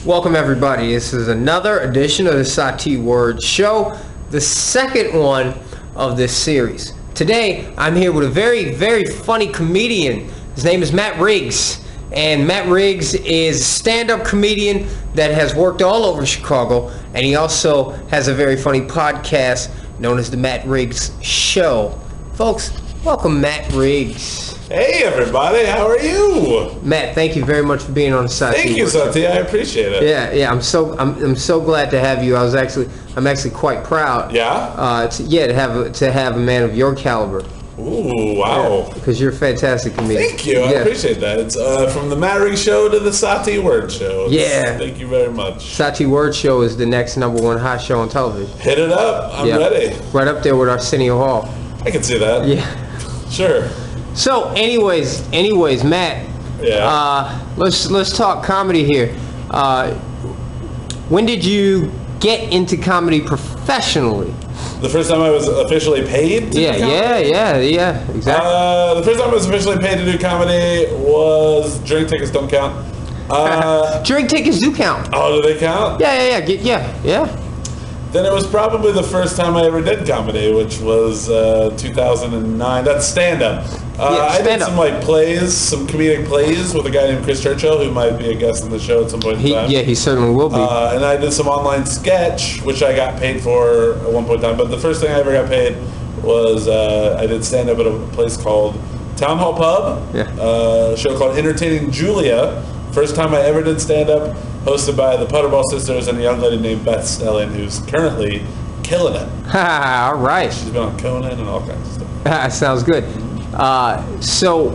Welcome everybody. This is another edition of the Sati Word show, the second one of this series. Today I'm here with a very funny comedian. His name is Matt Riggs, and Matt Riggs is a stand-up comedian that has worked all over Chicago, and he also has a very funny podcast known as the Matt Riggs Show. Folks, welcome Matt Riggs. Hey everybody, how are you? Matt, thank you very much for being on the Sati. Thank you, Sati. I appreciate it. Yeah. I'm so glad to have you. I'm actually quite proud. Yeah. To have a man of your caliber. Ooh, wow. Because you're a fantastic comedian. Thank you. I appreciate that. It's from the Matt Riggs Show to the Sati Word Show. Thank you very much. Sati Word Show is the next #1 hot show on television. Hit it up. I'm ready. Right up there with Arsenio Hall. I can see that. Yeah. Sure. So, anyways, Matt. Yeah. Let's talk comedy here. When did you get into comedy professionally? The first time I was officially paid to do comedy? Yeah, exactly. The first time I was officially paid to do comedy was drink tickets don't count. Drink tickets do count. Oh, do they count? Yeah. Then it was probably the first time I ever did comedy, which was 2009. That's stand-up. I did some plays, some comedic plays with a guy named Chris Churchill, who might be a guest on the show at some point in time. Yeah, he certainly will be. And I did some online sketch, which I got paid for at one point in time. But the first thing I ever got paid was I did stand-up at a place called Town Hall Pub, a show called Entertaining Julia. First time I ever did stand-up, hosted by the Putterball sisters and a young lady named Beth Stelling, who's currently killing it. All right. She's been on Conan and all kinds of stuff. Sounds good. So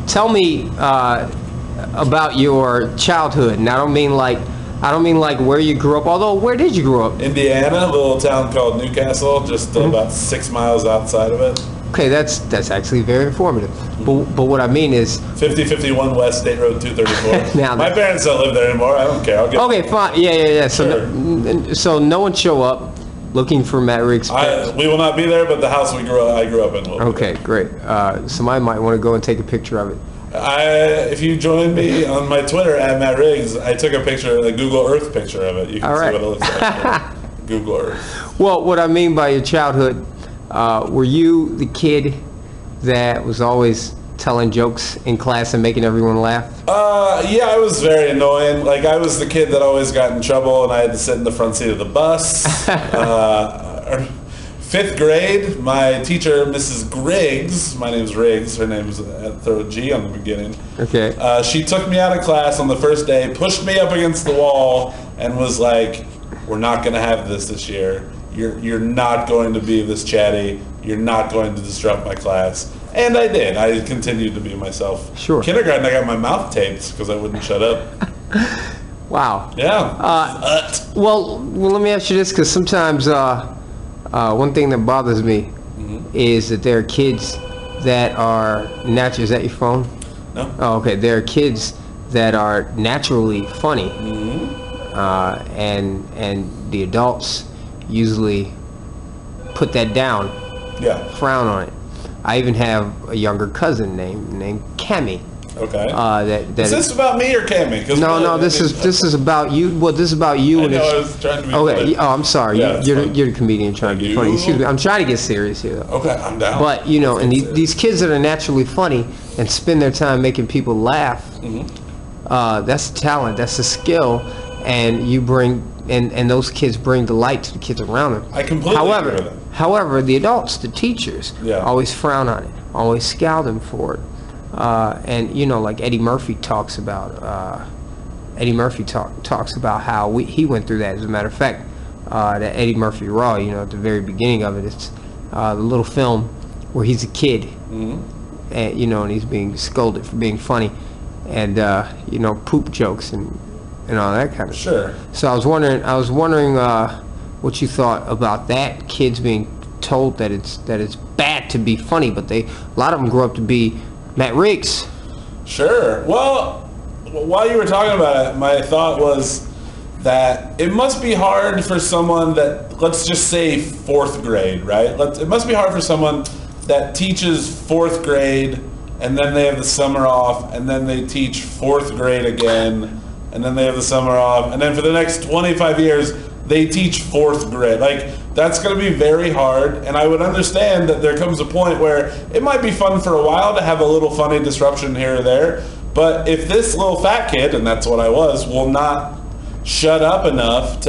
tell me about your childhood. And I don't mean like where you grew up. Although, where did you grow up? Indiana, a little town called Newcastle, just about 6 miles outside of it. Okay, that's actually very informative. But what I mean is 5051 West State Road 234. My parents don't live there anymore. I don't care. I'll get okay, fine. Yeah. So, sure. So no one show up looking for Matt Riggs. We will not be there, but the house I grew up in will. Okay, great. Somebody might want to go and take a picture of it. If you join me on my Twitter at Matt Riggs, I took a picture, a Google Earth picture of it. You can see what it looks like. Google Earth. Well, what I mean by your childhood, were you the kid that was always telling jokes in class and making everyone laugh? Yeah, I was very annoying. Like, I was the kid that always got in trouble and I had to sit in the front seat of the bus. 5th grade, my teacher, Mrs. Griggs, my name's Riggs, her name's throw a G on the beginning. Okay. She took me out of class on the first day, pushed me up against the wall, and was like, "We're not going to have this year. You're not going to be this chatty. You're not going to disrupt my class." And I did. I continued to be myself. Sure. Kindergarten, I got my mouth taped because I wouldn't shut up. Wow. Yeah. Well, let me ask you this, because sometimes one thing that bothers me is that there are kids that are natural. Is that your phone? No. Oh, okay. There are kids that are naturally funny, and the adults usually put that down. Yeah. Frown on it. I even have a younger cousin named Cammy. Okay. Is this about me or Cammy? No. This is about you. Well, this is about you. I know. I was trying to be funny. Oh, I'm sorry. Yeah, you're the comedian trying to be funny. Excuse me. I'm trying to get serious here, though. Okay, I'm down. But and these kids that are naturally funny and spend their time making people laugh. That's a talent. That's a skill, and you bring and those kids bring delight to the kids around them. I completely agree with them. However, the adults, the teachers, always frown on it, always scowl them for it. And like Eddie Murphy talks about. Talks about how he went through that. As a matter of fact, that Eddie Murphy Raw, at the very beginning of it, it's the little film where he's a kid, and and he's being scolded for being funny, and poop jokes and all that kind of stuff. Sure. So I was wondering what you thought about that. Kids being told that it's bad to be funny, but a lot of them grow up to be Matt Riggs. Sure. Well, while you were talking about it, my thought was that it must be hard for someone that, let's just say 4th grade, right? It must be hard for someone that teaches 4th grade and then they have the summer off and then they teach 4th grade again and then they have the summer off, and then for the next 25 years, they teach 4th grade. Like, that's going to be very hard, and I would understand that there comes a point where it might be fun for a while to have a little funny disruption here or there, but if this little fat kid, and that's what I was, will not shut up enough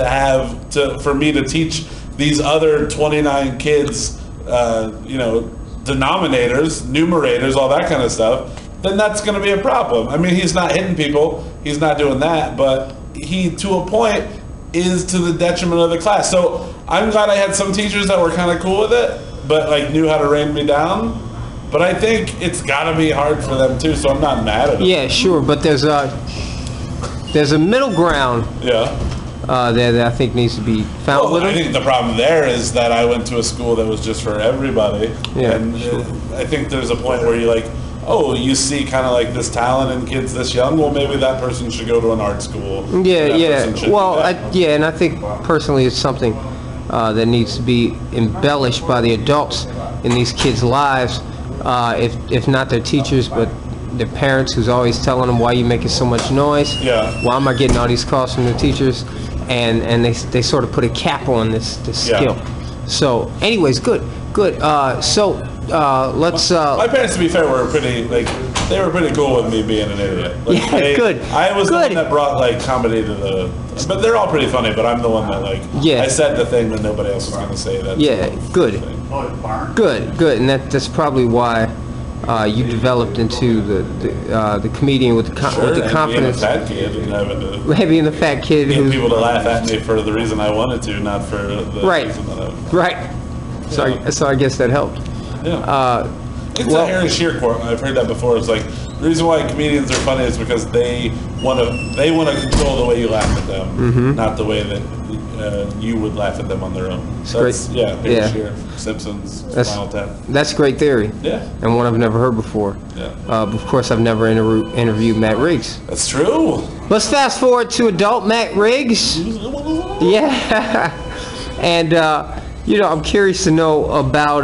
for me to teach these other 29 kids, denominators, numerators, all that kind of stuff, then that's going to be a problem. I mean, he's not hitting people, he's not doing that, but he, to a point, is to the detriment of the class. So I'm glad I had some teachers that were kind of cool with it, but like knew how to rein me down. But I think it's got to be hard for them too, so I'm not mad at them. Yeah, sure, but there's a middle ground. Yeah. That I think needs to be found with I them. think the problem there is that I went to a school that was just for everybody. Yeah, and sure. I think there's a point where you you see kind of like this talent in kids this young. Well, maybe that person should go to an art school. Yeah. Well, and I think personally it's something that needs to be embellished by the adults in these kids' lives, if not their teachers, but their parents, who's always telling them, why you making so much noise? Yeah. Why am I getting all these calls from the teachers? And they sort of put a cap on this skill. So anyways, good. Let's my parents, to be fair, were they were pretty cool with me being an idiot. Good. I was the one that brought comedy to the, but they're all pretty funny, but I'm the one that I said the thing that nobody else was going to say. Good, and that's probably why you developed into the comedian with the confidence. Being a fat kid and having to being the fat kid get people to laugh at me for the reason I wanted to, not for the reason that I. Right. So I guess that helped. Yeah. It's a Harry Shearer quote. I've heard that before. It's like, the reason why comedians are funny is because they want to control the way you laugh at them, not the way that you would laugh at them on their own. Harry Shearer, Simpsons, Spinal Tap. That's great theory. Yeah. And one I've never heard before. Yeah. Of course, I've never interviewed Matt Riggs. That's true. Let's fast forward to adult Matt Riggs. Yeah. And I'm curious to know about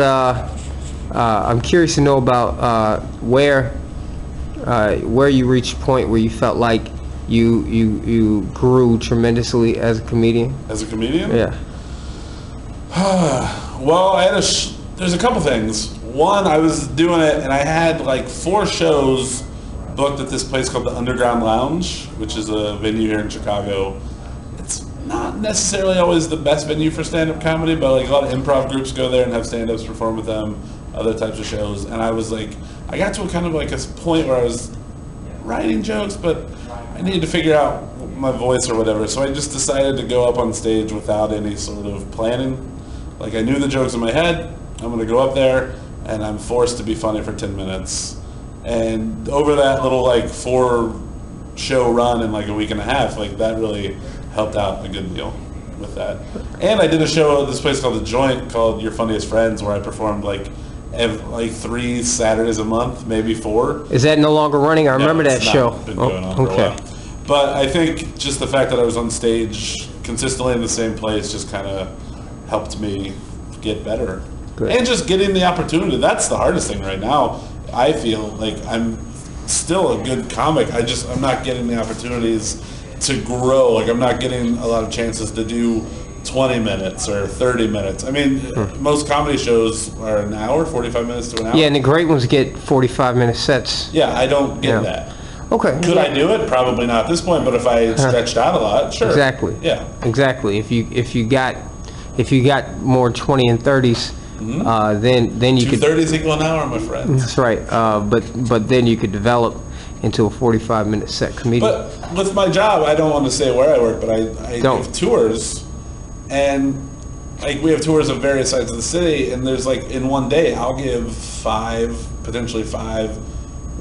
where you reached a point where you felt like you grew tremendously as a comedian. As a comedian? Yeah. Well, there's a couple things. One, I was doing it, and I had 4 shows booked at this place called the Underground Lounge, which is a venue here in Chicago. It's not necessarily always the best venue for stand-up comedy, but a lot of improv groups go there and have stand-ups perform with them, other types of shows. And I was I got to a kind of a point where I was writing jokes, but I needed to figure out my voice or whatever. So I just decided to go up on stage without any sort of planning. I knew the jokes in my head. I'm going to go up there, and I'm forced to be funny for 10 minutes. And over that little 4-show run in a week and a half, that really helped out a good deal with that. And I did a show at this place called The Joint, called Your Funniest Friends, where I performed 3 Saturdays a month, maybe 4. Is that no longer running? I remember that show. Been going on for a while. But I think just the fact that I was on stage consistently in the same place just kind of helped me get better. Good. And just getting the opportunity. That's the hardest thing right now. I feel I'm still a good comic. I'm not getting the opportunities to grow. I'm not getting a lot of chances to do 20 minutes or 30 minutes. I mean, most comedy shows are an hour, 45 minutes to an hour. Yeah, and the great ones get 45-minute sets. Yeah, I don't get that. Okay. Could I do it? Probably not at this point, but if I stretched out a lot, sure. Exactly. Yeah. Exactly. If you got more 20 and 30s, then you could. 30s equal an hour, my friend. That's right. But then you could develop into a 45-minute set comedian. But with my job, I don't want to say where I work, but I give tours, and we have tours of various sides of the city, and there's in one day I'll give 5, potentially 5,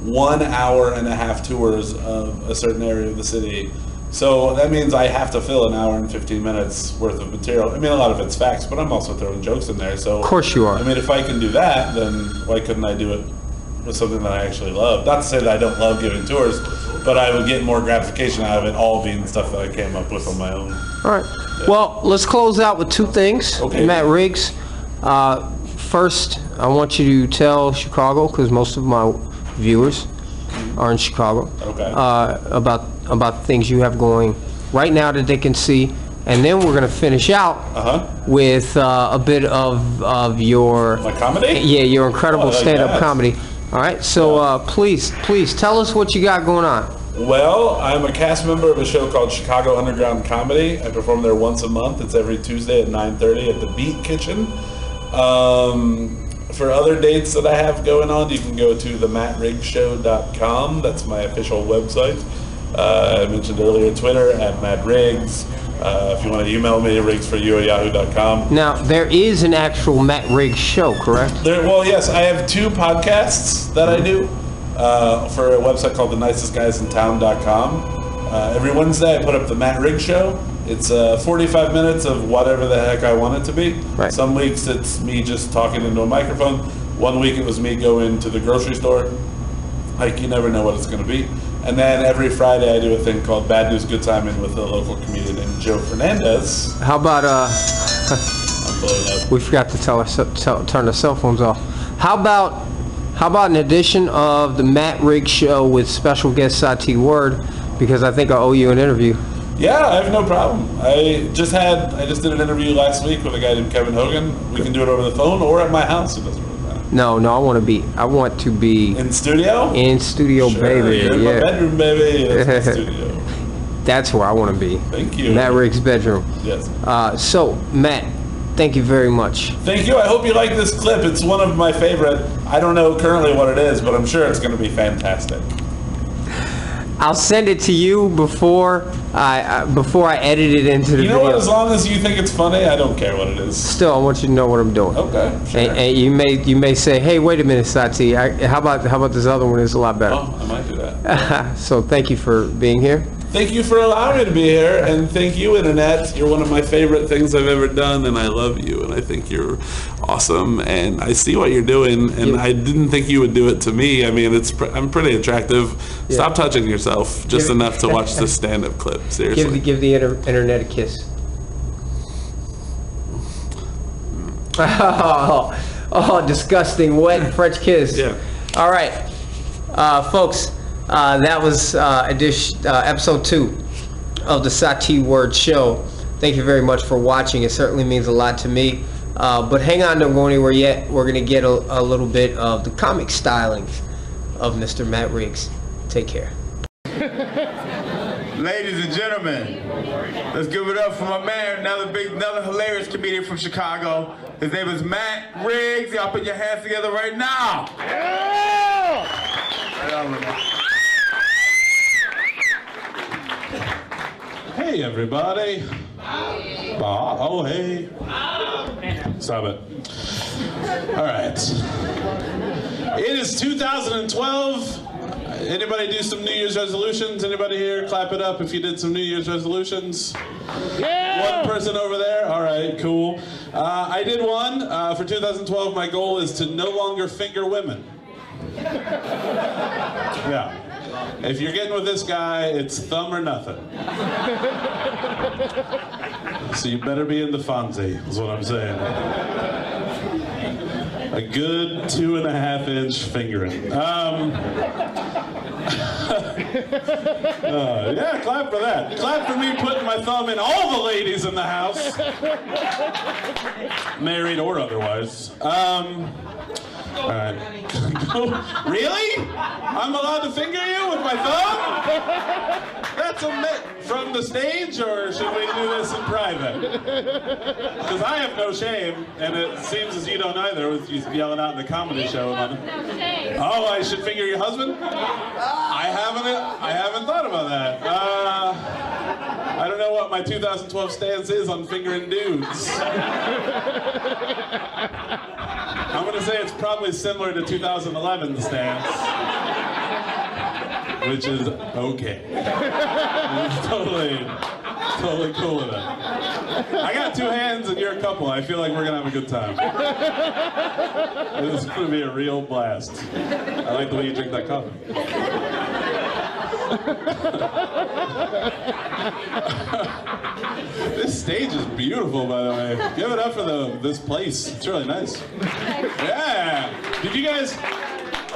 1 hour and a half tours of a certain area of the city. So that means I have to fill an hour and 15 minutes worth of material. I mean, a lot of it's facts, but I'm also throwing jokes in there. So of course you are. I mean, if I can do that, then why couldn't I do it with something that I actually love? Not to say that I don't love giving tours, but I would get more gratification out of it all being stuff that I came up with on my own. All right. Yeah. Well, let's close out with 2 things. Okay. Matt Riggs, first, I want you to tell Chicago, because most of my viewers are in Chicago, okay, about about the things you have going right now that they can see, and then we're going to finish out with a bit of your my comedy. Yeah, your incredible stand-up comedy. All right, so please tell us what you got going on. Well, I'm a cast member of a show called Chicago Underground Comedy. I perform there once a month. It's every Tuesday at 9:30 at the Beat Kitchen. For other dates that I have going on, you can go to themattriggshow.com. That's my official website. I mentioned earlier Twitter at Matt Riggs. If you want to email me, riggsforyou@yahoo.com. Now, there is an actual Matt Riggs show, correct? Well, yes, I have 2 podcasts that I do for a website called thenicestguysintown.com. Every Wednesday, I put up the Matt Riggs Show. It's 45 minutes of whatever the heck I want it to be. Right. Some weeks it's me just talking into a microphone. One week it was me going to the grocery store. Like, you never know what it's going to be. And then every Friday I do a thing called Bad News Good Timing with a local comedian named Joe Fernandez. How about I'm blowing up. we forgot to turn the cell phones off. How about an edition of the Matt Riggs Show with special guest Sati Word, because I think I owe you an interview. Yeah, I have no problem. I just did an interview last week with a guy named Kevin Hogan. We can do it over the phone or at my house. It doesn't really matter. No, I want to be in studio. In studio, sure, baby. You're in my bedroom, baby. That's my studio. That's where I want to be. Thank you. Matt Riggs' bedroom. Yes. So, Matt, thank you very much. Thank you. I hope you like this clip. It's one of my favorite. I don't know currently what it is, but I'm sure it's going to be fantastic. I'll send it to you before I edit it into the video. You know what? As long as you think it's funny, I don't care what it is. Still, I want you to know what I'm doing. Okay. Sure. And you may say, hey, wait a minute, Sati. How about this other one? It's a lot better. Oh, I might do that. So thank you for being here. Thank you for allowing me to be here, and thank you, Internet. You're one of my favorite things I've ever done, and I love you, and I think you're awesome, and I see what you're doing, and I didn't think you would do it to me. I mean, I'm pretty attractive. Yeah. Stop touching yourself just enough to watch this stand-up clip. Seriously. Give the Internet a kiss. Oh, disgusting, wet French kiss. Yeah. All right, folks. That was episode 2 of the Sati Word Show. Thank you very much for watching. It certainly means a lot to me. But hang on, don't go anywhere yet. We're going to get a little bit of the comic styling of Mr. Matt Riggs. Take care. Ladies and gentlemen, let's give it up for my man, another hilarious comedian from Chicago. His name is Matt Riggs. Y'all put your hands together right now. Yeah! Hey, everybody. Oh, hey. Stop it. All right. It is 2012. Anybody do some New Year's resolutions? Anybody here? Clap it up if you did some New Year's resolutions. Yeah! One person over there. All right, cool. I did one. For 2012, my goal is to no longer finger women. Yeah. If you're getting with this guy, it's thumb or nothing. So you better be into Fonzie, is what I'm saying. A good 2.5-inch fingering. Yeah, clap for that. Clap for me putting my thumb in all the ladies in the house. Married or otherwise. All right. Really? I'm allowed to finger you with my thumb? That's from the stage, or should we do this in private? Because I have no shame, and it seems as you don't either, with you yelling out in the comedy show. Oh, I should finger your husband? I haven't thought about that. I don't know what my 2012 stance is on fingering dudes. I'm going to say it's probably similar to 2011's stance, which is okay. It's totally cool with it. I got 2 hands and you're a couple. I feel like we're going to have a good time. This is going to be a real blast. I like the way you drink that coffee. This stage is beautiful, by the way. Give it up for this place. It's really nice. Yeah. Did you guys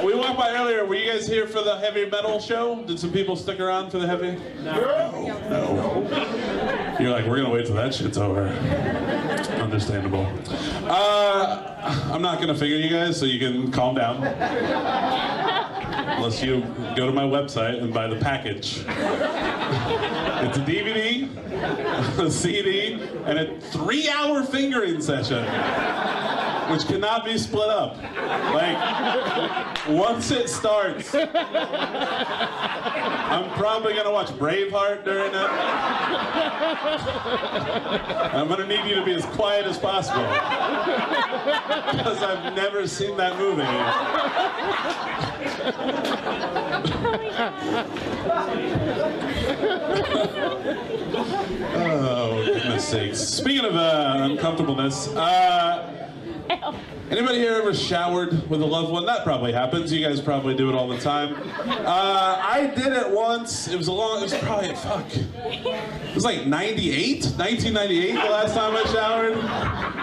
We walked by earlier. Were you guys here for the heavy metal show? Did some people stick around for the heavy? No. You're like, we're gonna wait till that shit's over. Understandable. I'm not gonna figure you guys, so you can calm down. Unless you go to my website and buy the package. It's a DVD, a CD, and a 3-hour fingering session, which cannot be split up. Like, once it starts, I'm probably gonna watch Braveheart during it. I'm gonna need you to be as quiet as possible, because I've never seen that movie. Oh, goodness sakes. Speaking of uncomfortableness, anybody here ever showered with a loved one? That probably happens. You guys probably do it all the time. I did it once. It was probably, it was like 1998 the last time I showered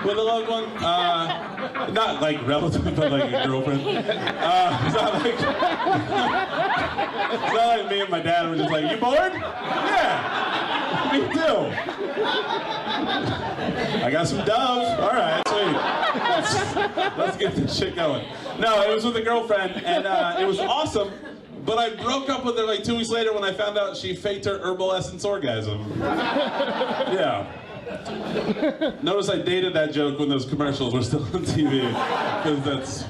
with a loved one. Not like relative, but like a girlfriend. It's not like me and my dad were just like, you bored? Yeah, me too. I got some Dove. All right, sweet. Let's get this shit going. No, it was with a girlfriend, and it was awesome. But I broke up with her like 2 weeks later when I found out she faked her herbal essence orgasm. Yeah. Notice I dated that joke when those commercials were still on TV, because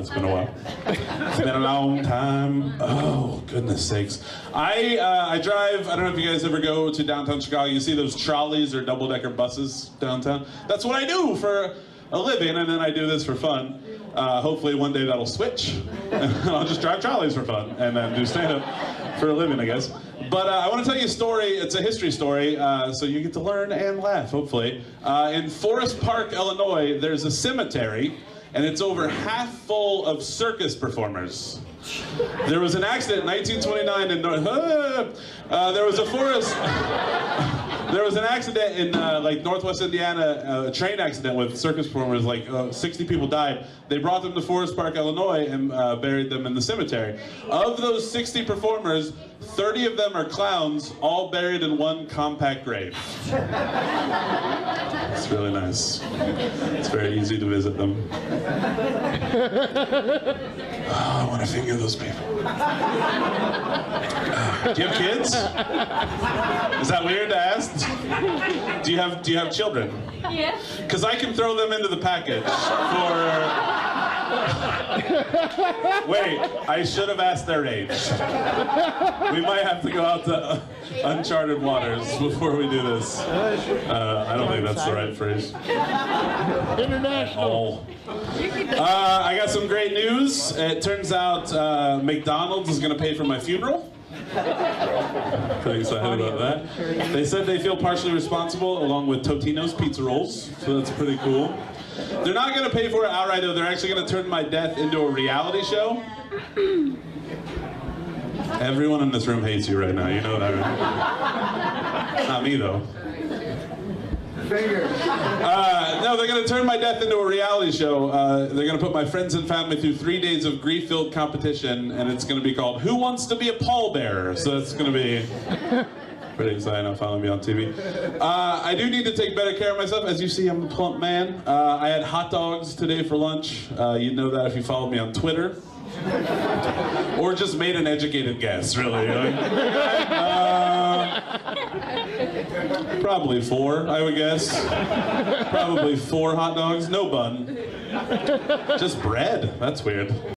it's been a while. It's been a long time. Oh, goodness sakes. I drive, I don't know if you guys ever go to downtown Chicago, you see those trolleys or double-decker buses downtown. That's what I do for a living, and then I do this for fun. Hopefully one day that'll switch, and I'll just drive trolleys for fun, and then do stand-up for a living, I guess. But I want to tell you a story. It's a history story, so you get to learn and laugh, hopefully. In Forest Park, Illinois, there's a cemetery, and it's over half full of circus performers. There was an accident in 1929 in there was an accident in like Northwest Indiana, a train accident with circus performers. Like 60 people died. They brought them to Forest Park, Illinois, and buried them in the cemetery. Of those 60 performers, 30 of them are clowns, all buried in one compact grave. It's really nice. It's very easy to visit them. Oh, I want to finger those people. Do you have kids? Is that weird to ask? Do you have children? Yeah. Because I can throw them into the package for... Wait, I should have asked their age. We might have to go out to uncharted waters before we do this. I don't think that's the right phrase. International. I got some great news. It turns out McDonald's is going to pay for my funeral. Pretty excited about that. They said they feel partially responsible along with Totino's Pizza Rolls, so that's pretty cool. They're not going to pay for it outright, though. They're actually going to turn my death into a reality show. Everyone in this room hates you right now. You know that, right? Not me, though. No, they're going to turn my death into a reality show. They're going to put my friends and family through 3 days of grief-filled competition, and it's going to be called Who Wants to Be a Pallbearer? So that's going to be pretty exciting. I'll finally be on TV. I do need to take better care of myself. As you see, I'm a plump man. I had hot dogs today for lunch. You'd know that if you followed me on Twitter. Or just made an educated guess, really. Probably 4, I would guess. Probably 4 hot dogs, no bun. Just bread. That's weird.